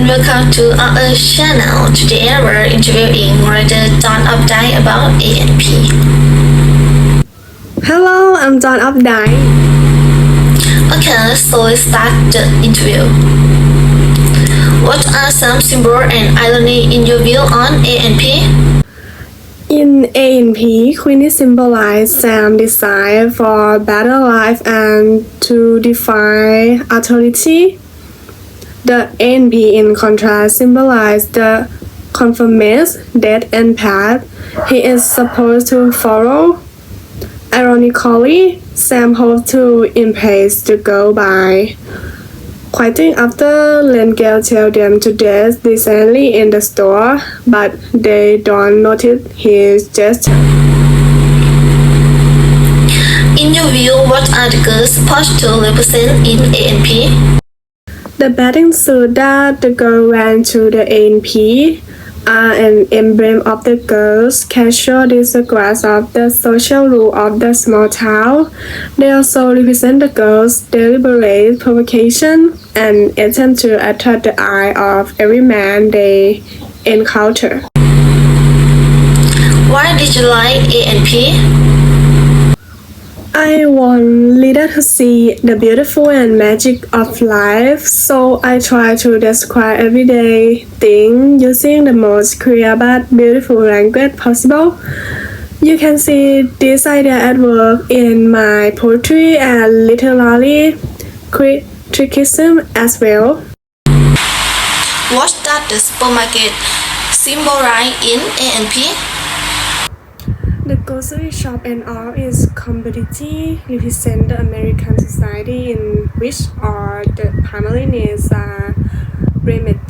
welcome to our channel. Today we're interviewing writer John Updike about ANP. Hello, I'm John Updike. Okay, so let's start the interview. What are some symbol and irony in your view on ANP? In ANP, Queenie symbolizes Sam's desire for a better life and to defy authority. The ANP, in contrast, symbolizes the conformist death and path he is supposed to follow. Ironically, Sam hopes to impress the girl by quitting after Lengel tells them to dance decently in the store, but they don't notice his gesture. In your view, what are the girls supposed to represent in ANP? The bathing suit that the girl wears to the ANP are an emblem of the girl's casual disregard of the social rule of the small town. They also represent the girl's deliberate provocation and attempt to attract the eye of every man they encounter. Why did you like ANP? I want Lida to see the beautiful and magic of life, so I try to describe everyday things using the most clear but beautiful language possible. You can see this idea at work in my poetry and literary criticism as well. What does the supermarket symbolize in ANP? The grocery shop and all its commodity represent the American society in which all the primary needs are limited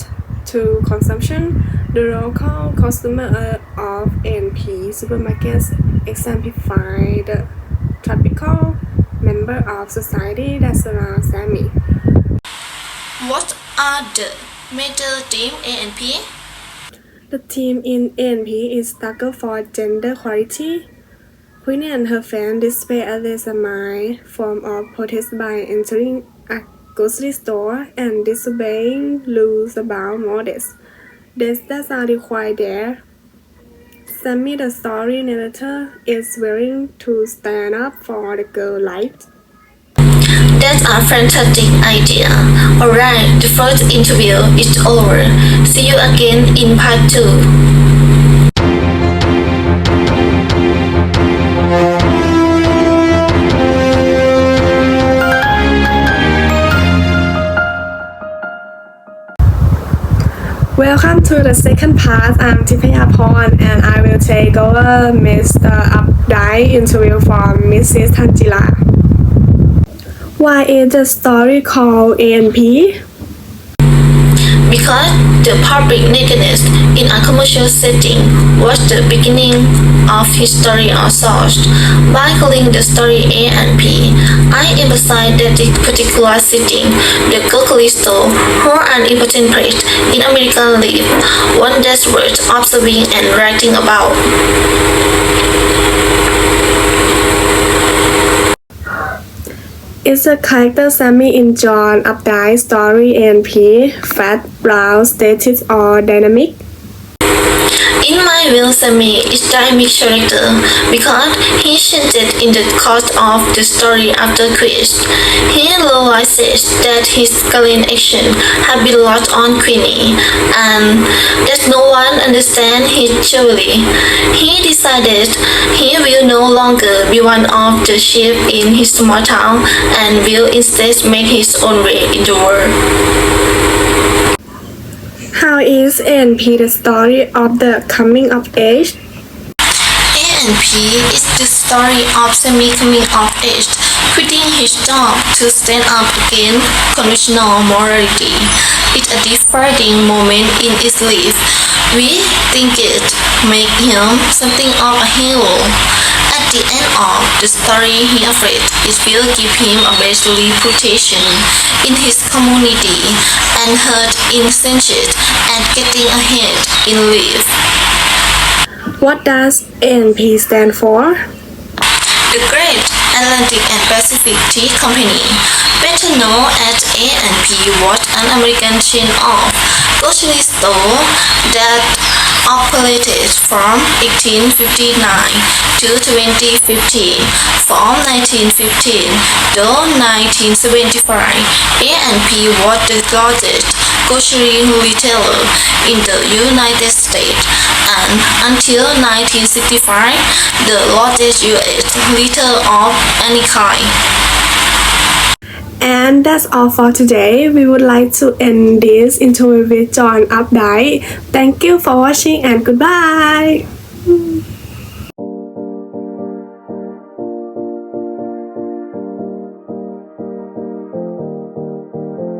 to consumption. The local customer of ANP supermarkets exemplify the typical member of society that surrounds Sammy. What are the major themes ANP? The theme in ANP is struggle for gender equality. Queenie and her friends display at least a mild form of protest by entering a grocery store and disobeying rules about modest. This does not require there. Sammy, the story narrator, is willing to stand up for the girl life. That's a fantastic idea. Alright, the first interview is over. See you again in part 2. Welcome to the second part. I'm Tipayaporn and I will take over Mr. Updike interview from Mrs. Tanjila. Why is the story called ANP? Because the public nakedness in a commercial setting was the beginning of his story outsourced. By calling the story ANP, I emphasize that this particular setting, the grocery store, hold an important place in American life, one that's worth observing and writing about. Is the character Sammy in John Updike's story ANP fat, brown, static, or dynamic? In my view, Sammy is a dynamic character because he changes in the course of the story after Quest. He realizes that his current action have been lost on Queenie and that no one understands his truly. He decided he will no longer be one of the sheep in his small town and will instead make his own way in the world. How is ANP the story of the coming of age? ANP is the story of Sammy coming of age, quitting his job to stand up against conventional morality. It's a defining moment in his life. We think it makes him something of a hero. At the end of the story, he afraid it will give him a better reputation in his community and hurt incensed and getting ahead in life. What does ANP stand for? The Great Atlantic and Pacific Tea Company, better known as A&P, was an American chain of grocery stores that operated from 1859 to 2015. From 1915 to 1975, A&P was the largest grocery retailer in the United States, and until 1965, the largest U.S. retailer of any kind. And that's all for today. We would like to end this interview with John Updike. Thank you for watching and goodbye.